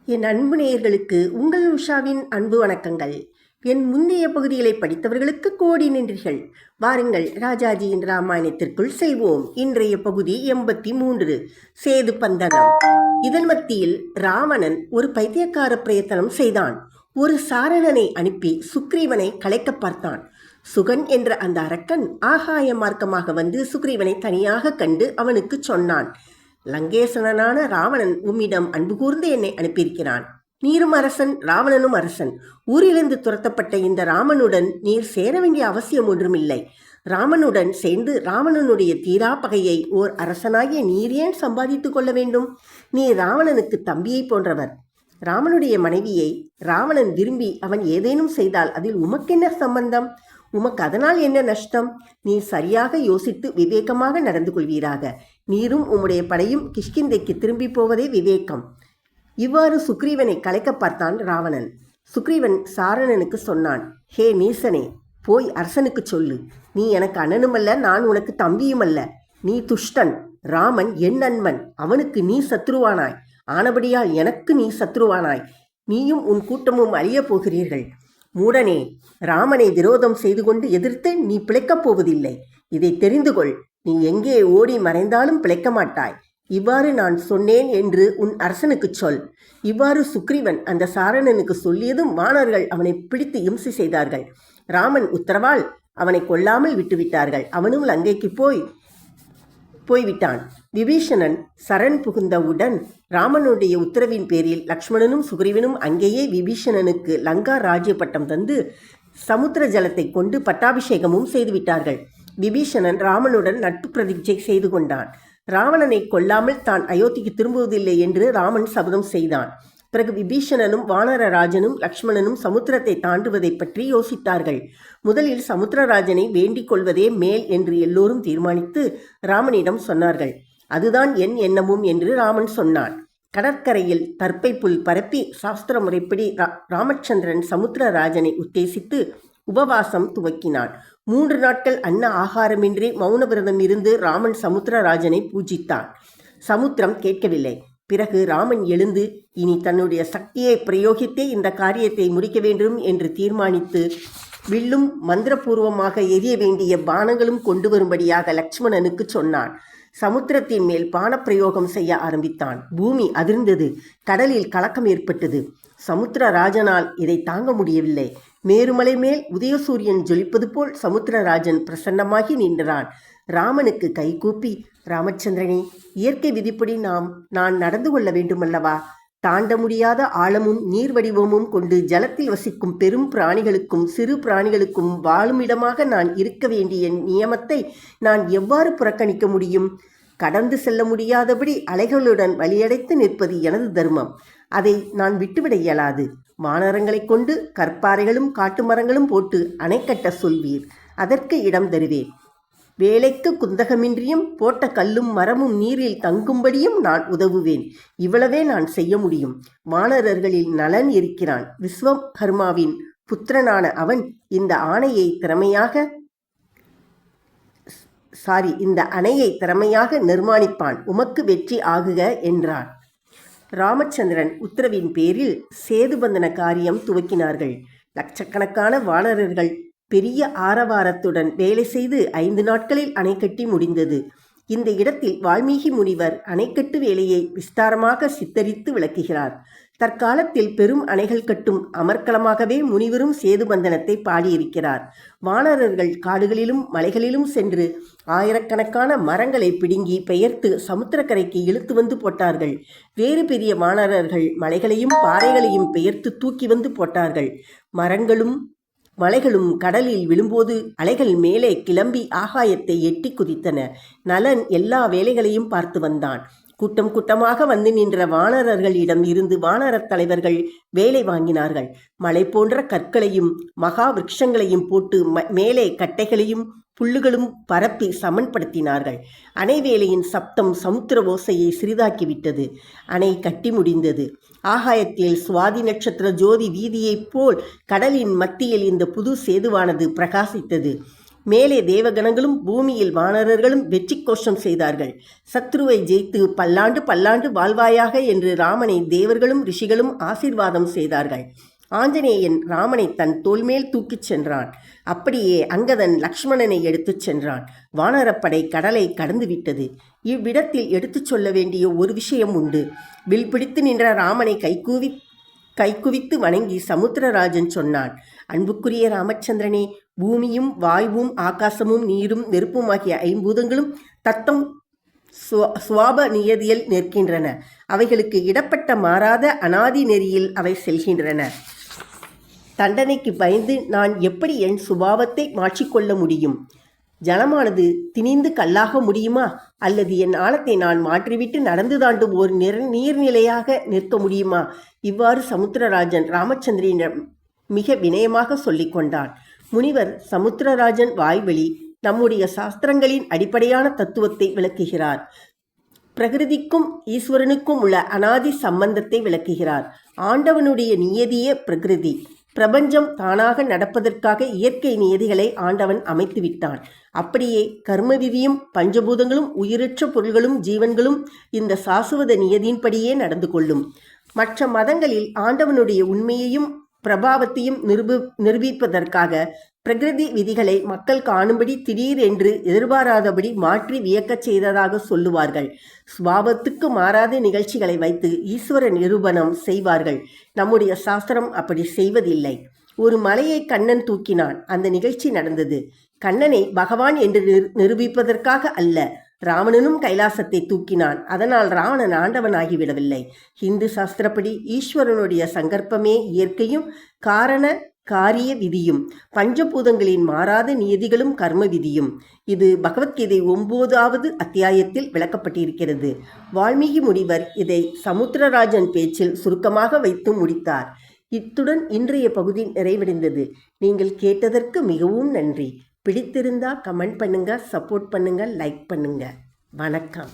என் அன்பு நேயர்களுக்கு உங்கள் உஷாவின் அன்பு வணக்கங்கள். என் முந்தைய பகுதிகளை படித்தவர்களுக்கு கோடி நன்றிகள். வாருங்கள், ராஜாஜியின் ராமாயணத்திற்குள் செல்வோம். இன்றைய பகுதி 83, சேது பந்தனம். இதன் மத்தியில் ராவணன் ஒரு பைத்தியக்கார பிரயத்தனம் செய்தான். ஒரு சாரணனை அனுப்பி சுக்ரீவனை கலைக்க பார்த்தான். சுகன் என்ற அந்த அரக்கன் ஆகாய மார்க்கமாக வந்து சுக்ரீவனை தனியாக கண்டு அவனுக்கு சொன்னான், லங்கேசனான ராவணன் உம்மிடம் அன்பு கூர்ந்து என்னை அனுப்பியிருக்கிறான். நீரும் அரசன், ராவணனும் அரசன். ஊரிலிருந்து துரத்தப்பட்ட இந்த ராமனுடன் நீர் சேர வேண்டிய அவசியம் ஒன்றுமில்லை. ராமனுடன் சேர்ந்து ராவணனுடைய தீரா பகையை ஓர் அரசனாகிய நீர் ஏன் சம்பாதித்துக் கொள்ள வேண்டும்? நீ ராவணனுக்கு தம்பியை போன்றவர். ராமனுடைய மனைவியை ராவணன் விரும்பி அவன் ஏதேனும் செய்தால் அதில் உமக்கென்ன சம்பந்தம்? உமக்கு அதனால் என்ன நஷ்டம்? நீ சரியாக யோசித்து விவேகமாக நடந்து கொள்வீராக. நீரும் உம்முடைய படையும் கிஷ்கிந்தைக்கு திரும்பி போவதே விவேகம். இவ்வாறு சுக்ரீவனை கலைக்க பார்த்தான் ராவணன். சுக்ரீவன் சாரணனுக்கு சொன்னான், ஹே நீசனே, போய் அரசனுக்கு சொல்லு, நீ எனக்கு அண்ணனுமல்ல, நான் உனக்கு தம்பியுமல்ல. நீ துஷ்டன். ராமன் என் நண்பன். அவனுக்கு நீ சத்ருவானாய். ஆனபடியால் எனக்கு நீ சத்ருவானாய். நீயும் உன் கூட்டமும் அழியப் போகிறீர்கள். மூடனே, ராமனை விரோதம் செய்து கொண்டு எதிர்த்து நீ பிழைக்கப் போவதில்லை. இதை தெரிந்து கொள். நீ எங்கே ஓடி மறைந்தாலும் பிழைக்க மாட்டாய். இவ்வாறு நான் சொன்னேன் என்று உன் அரசனுக்கு சொல். இவ்வாறு சுக்ரீவன் அந்த சாரணனுக்கு சொல்லியதும் வானர்கள் அவனை பிடித்து இம்சை செய்தார்கள். ராமன் உத்தரவால் அவனை கொல்லாமல் விட்டுவிட்டார்கள். அவனும் லங்கைக்கு போய்விட்டான். விபீஷணன் சரண் புகுந்தவுடன் ராமனுடைய உத்தரவின் பேரில் லக்ஷ்மணனும் சுக்ரீவனும் அங்கேயே விபீஷணனுக்கு லங்கா ராஜ்ய பட்டம் தந்து சமுத்திர ஜலத்தை கொண்டு பட்டாபிஷேகமும் செய்துவிட்டார்கள். விபீஷணன் ராமனுடன் நட்பு பிரதிஜை செய்து கொண்டான். ராவணனை கொல்லாமல் தான் அயோத்திக்கு திரும்புவதில்லை என்று ராமன் சபதம் செய்தான். பிறகு விபீஷணனும் வானரராஜனும் லக்ஷ்மணனும் சமுத்திரத்தை தாண்டுவதை பற்றி யோசித்தார்கள். முதலில் சமுத்திரராஜனை வேண்டிக் கொள்வதே மேல் என்று எல்லோரும் தீர்மானித்து ராமனிடம் சொன்னார்கள். அதுதான் என் எண்ணமும் என்று ராமன் சொன்னான். கடற்கரையில் தர்ப்பை புல் பரப்பி சாஸ்திர முறைப்படி ராமச்சந்திரன் சமுத்திரராஜனை உத்தேசித்து உபவாசம் துவக்கினான். 3 நாட்கள் அன்ன ஆகாரமின்றி மௌன விரதம் இருந்து ராமன் சமுத்திரராஜனை பூஜித்தான். சமுத்திரம் கேட்கவில்லை. பிறகு ராமன் எழுந்து இனி தன்னுடைய சக்தியை பிரயோகித்தே இந்த காரியத்தை முடிக்க வேண்டும் என்று தீர்மானித்து வில்லும் மந்திரபூர்வமாக எரிய வேண்டிய பானங்களும் கொண்டு வரும்படியாக லக்ஷ்மணனுக்கு சொன்னான். சமுத்திரத்தின் மேல் பானப்பிரயோகம் செய்ய ஆரம்பித்தான். பூமி அதிர்ந்தது. கடலில் கலக்கம் ஏற்பட்டது. சமுத்திரராஜனால் இதை தாங்க முடியவில்லை. மேருமலை மேல் உதயசூரியன் ஜொலிப்பது போல் சமுத்திரராஜன் பிரசன்னமாகி நின்றான். ராமனுக்கு கைகூப்பி, ராமச்சந்திரனே, இயற்கை விதிப்படி நான் நடந்து கொள்ள வேண்டுமல்லவா? தாண்ட முடியாத ஆழமும் நீர் வடிவமும் கொண்டு ஜலத்தில் வசிக்கும் பெரும் பிராணிகளுக்கும் சிறு பிராணிகளுக்கும் வாழுமிடமாக நான் இருக்க வேண்டிய நியமத்தை நான் எவ்வாறு புறக்கணிக்க முடியும்? கடந்து செல்ல முடியாதபடி அலைகளுடன் வழியடைத்து நிற்பது எனது தர்மம். அதை நான் விட்டுவிட இயலாது. வானரங்களை கொண்டு கற்பாறைகளும் காட்டு மரங்களும் போட்டு அணை கட்ட சொல்வீர். அதற்கு இடம் தருவேன். வேலைக்கு குந்தகமின்றியும் போட்ட கல்லும் மரமும் நீரில் தங்கும்படியும் நான் உதவுவேன். இவ்வளவே நான் செய்ய முடியும். வானரர்களில் நலன் இருக்கிறான். விஸ்வகர்மாவின் புத்திரனான அவன் இந்த அணையை திறமையாக நிர்மாணிப்பான். உமக்கு வெற்றி ஆகுக என்றான். ராமச்சந்திரன் உத்தரவின் பேரில் சேதுபந்தன காரியம் துவக்கினார்கள். லட்சக்கணக்கான வானரர்கள் பெரிய ஆரவாரத்துடன் வேலை செய்து 5 நாட்களில் அணை கட்டி முடிந்தது. இந்த இடத்தில் வால்மீகி முனிவர் அணைக்கட்டு வேலையை விஸ்தாரமாக சித்தரித்து விளக்குகிறார். தற்காலத்தில் பெரும் அணைகள் கட்டும் அமர்க்களமாகவே முனிவரும் சேதுபந்தனத்தை பாடியிருக்கிறார். வானரர்கள் காடுகளிலும் மலைகளிலும் சென்று ஆயிரக்கணக்கான மரங்களை பிடுங்கி பெயர்த்து சமுத்திரக்கரைக்கு இழுத்து வந்து போட்டார்கள். வேறு பெரிய வானரர்கள் மலைகளையும் பாறைகளையும் பெயர்த்து தூக்கி வந்து போட்டார்கள். மரங்களும் மலைகளும் கடலில் விழும்போது அலைகள் மேலே கிளம்பி ஆகாயத்தை எட்டி குதித்தன. நலன் எல்லா வேலைகளையும் பார்த்து வந்தான். கூட்டம் கூட்டமாக வந்து நின்ற வானரர்களிடம் இருந்து வானரத் தலைவர்கள் வேலை வாங்கினார்கள். மலை போன்ற கற்களையும் மகா விருட்சங்களையும் போட்டு மேலே கட்டைகளையும் புல்லுகளும் பரப்பி சமன்படுத்தினார்கள். அணை வேலையின் சப்தம் சமுத்திர ஓசையை சிறிதாக்கிவிட்டது. அணை கட்டி முடிந்தது. ஆகாயத்தில் சுவாதி நட்சத்திர ஜோதி வீதியைப் போல் கடலின் மத்தியில் இந்த புது சேதுவானது பிரகாசித்தது. மேலே தேவகணங்களும் பூமியில் வானரர்களும் வெற்றி கோஷம் செய்தார்கள். சத்ருவை ஜெயித்து பல்லாண்டு பல்லாண்டு வாழ்வாயாக என்று ராமனை தேவர்களும் ரிஷிகளும் ஆசீர்வாதம் செய்தார்கள். ஆஞ்சநேயன் ராமனை தன் தோள்மேல் தூக்கிச் சென்றான். அப்படியே அங்கதன் லக்ஷ்மணனை எடுத்துச் சென்றான். வானரப்படை கடலை கடந்துவிட்டது. இவ்விடத்தில் எடுத்துச் சொல்ல வேண்டிய ஒரு விஷயம் உண்டு. வில் பிடித்து நின்ற ராமனை கைக்குவித்து வணங்கி சமுத்திரராஜன் சொன்னான், அன்புக்குரிய ராமச்சந்திரனே, பூமியும் வாயுவும் ஆகாசமும் நீரும் நெருப்புமாகிய ஐம்பூதங்களும் தத்தம் சுவாப நியதியில் நிற்கின்றன. அவைகளுக்கு இடப்பட்ட மாறாத அனாதி நெறியில் அவை செல்கின்றன. தண்டனைக்கு பயந்து நான் எப்படி என் சுபாவத்தை மாற்றிக்கொள்ள முடியும்? ஜலமானது திணிந்து கல்லாக முடியுமா? அல்லது என் ஆழத்தை நான் மாற்றிவிட்டு நடந்து தாண்டும் ஒரு நீர்நிலையாக நிற்க முடியுமா? இவ்வாறு சமுத்திரராஜன் ராமச்சந்திரனிடம் மிக வினயமாக சொல்லிக் கொண்டான். முனிவர் சமுத்திரராஜன் வாய்வழி நம்முடைய சாஸ்திரங்களின் அடிப்படையான தத்துவத்தை விளக்குகிறார். பிரகிருதிக்கும் ஈஸ்வரனுக்கும் உள்ள அனாதி சம்பந்தத்தை விளக்குகிறார். ஆண்டவனுடைய நியதியே பிரகிருதி. பிரபஞ்சம் தானாக நடப்பதற்காக இயற்கை நியதிகளை ஆண்டவன் அமைத்து விட்டான். அப்படியே கர்ம விதியும் பஞ்சபூதங்களும் உயிரற்ற பொருள்களும் ஜீவன்களும் இந்த சாசுவத நியதியின்படியே நடந்து கொள்ளும். மற்ற மதங்களில் ஆண்டவனுடைய உண்மையையும் பிரபாவத்தையும் நிரூபிப்பதற்காக பிரகிருதி விதிகளை மக்கள் காணும்படி திடீரென்று எதிர்பாராதபடி மாற்றி வியக்கச் செய்ததாக சொல்லுவார்கள். சுபாவத்துக்கு மாறாத நிகழ்ச்சிகளை வைத்து ஈஸ்வர நிரூபணம் செய்வார்கள். நம்முடைய சாஸ்திரம் அப்படி செய்வதில்லை. ஒரு மலையை கண்ணன் தூக்கினான். அந்த நிகழ்ச்சி நடந்தது. கண்ணனை பகவான் என்று நிரூபிப்பதற்காக அல்ல. ராவணனும் கைலாசத்தை தூக்கினான். அதனால் ராவணன் ஆண்டவனாகிவிடவில்லை. இந்து சாஸ்திரப்படி ஈஸ்வரனுடைய சங்கற்பமே இயற்கையும் காரண காரிய விதியும் பஞ்சபூதங்களின் மாறாத நியதிகளும் கர்ம விதியும். இது பகவத்கீதை 9வது அத்தியாயத்தில் விளக்கப்பட்டிருக்கிறது. வால்மீகி முனிவர் இதை சமுத்திரராஜன் பேச்சில் சுருக்கமாக வைத்து முடித்தார். இத்துடன் இன்றைய பகுதி நிறைவடைந்தது. நீங்கள் கேட்டதற்கு மிகவும் நன்றி. பிடித்திருந்தா கமெண்ட் பண்ணுங்க, சப்போர்ட் பண்ணுங்க, லைக் பண்ணுங்க. வணக்கம்.